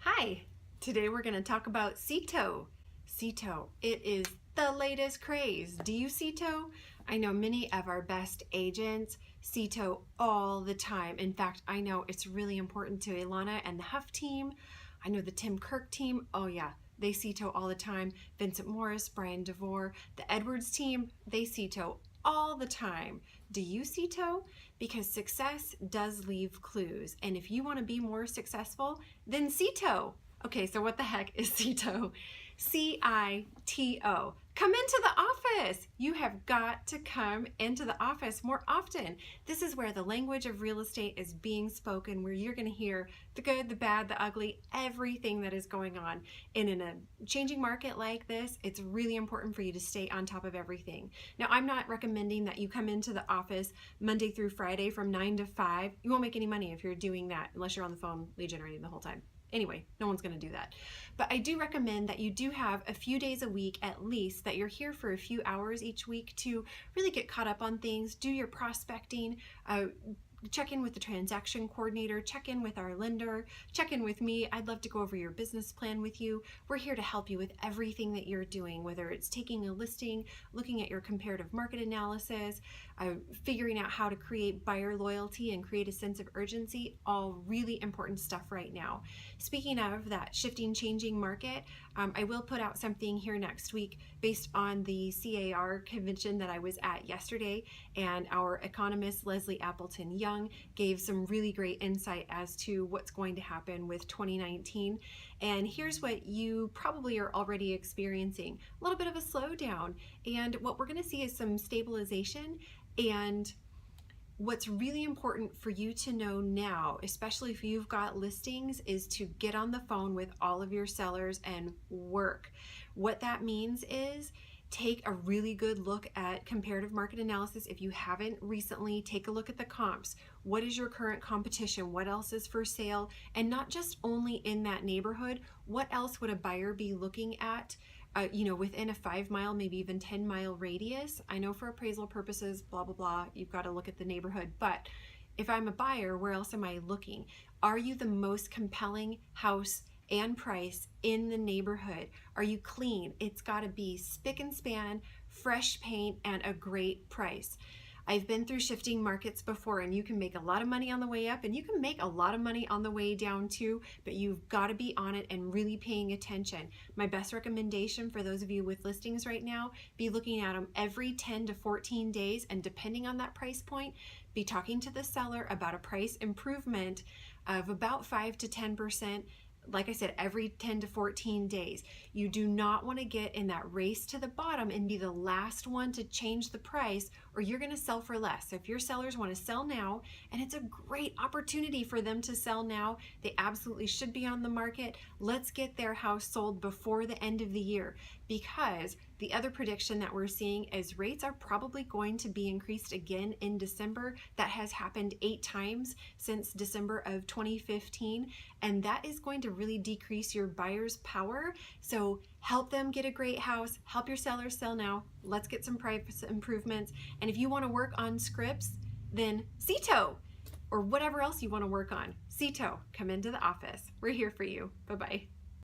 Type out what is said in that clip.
Hi, today we're going to talk about CITO. CITO, it is the latest craze. Do you CITO? I know many of our best agents CITO all the time. In fact, I know it's really important to Ilana and the Huff team. I know the Tim Kirk team, oh yeah, they CITO all the time. Vincent Morris, Brian DeVore, the Edwards team, they CITO all the time. Do you CITO? Because success does leave clues. And if you want to be more successful, then CITO. Okay, so what the heck is CITO? CITO. Come into the office. You have got to come into the office more often. This is where the language of real estate is being spoken, where you're going to hear the good, the bad, the ugly, everything that is going on. And in a changing market like this, it's really important for you to stay on top of everything. Now, I'm not recommending that you come into the office Monday through Friday from 9 to 5. You won't make any money if you're doing that unless you're on the phone lead generating the whole time. Anyway, no one's going to do that. But I do recommend that you do have a few days a week at least, that you're here for a few hours each week to really get caught up on things, do your prospecting, check in with the transaction coordinator, check in with our lender, check in with me. I'd love to go over your business plan with you. We're here to help you with everything that you're doing, whether it's taking a listing, looking at your comparative market analysis, figuring out how to create buyer loyalty and create a sense of urgency, all really important stuff right now. Speaking of that shifting, changing market, I will put out something here next week based on the CAR convention that I was at yesterday, and our economist Leslie Appleton Young gave some really great insight as to what's going to happen with 2019. And here's what you probably are already experiencing: a little bit of a slowdown, and what we're going to see is some stabilization. And what's really important for you to know now, especially if you've got listings, is to get on the phone with all of your sellers and work. What that means is take a really good look at comparative market analysis. If you haven't recently, take a look at the comps. What is your current competition? What else is for sale? And not just only in that neighborhood, what else would a buyer be looking at within a 5-mile, maybe even 10-mile radius? I know for appraisal purposes, blah, blah, blah, you've got to look at the neighborhood, but if I'm a buyer, where else am I looking? Are you the most compelling house and price in the neighborhood? Are you clean? It's got to be spick and span, fresh paint, and a great price. I've been through shifting markets before, and you can make a lot of money on the way up and you can make a lot of money on the way down too, but you've got to be on it and really paying attention. My best recommendation for those of you with listings right now, be looking at them every 10 to 14 days, and depending on that price point, be talking to the seller about a price improvement of about 5 to 10%. Like I said, every 10 to 14 days. You do not want to get in that race to the bottom and be the last one to change the price, or you're going to sell for less. So if your sellers want to sell now, and it's a great opportunity for them to sell now, they absolutely should be on the market. Let's get their house sold before the end of the year, because the other prediction that we're seeing is rates are probably going to be increased again in December. That has happened 8 times since December of 2015, and that is going to really decrease your buyer's power. So help them get a great house, help your sellers sell now. Let's get some price improvements. And if you want to work on scripts, then CITO, or whatever else you want to work on. CITO, come into the office. We're here for you. Bye-bye.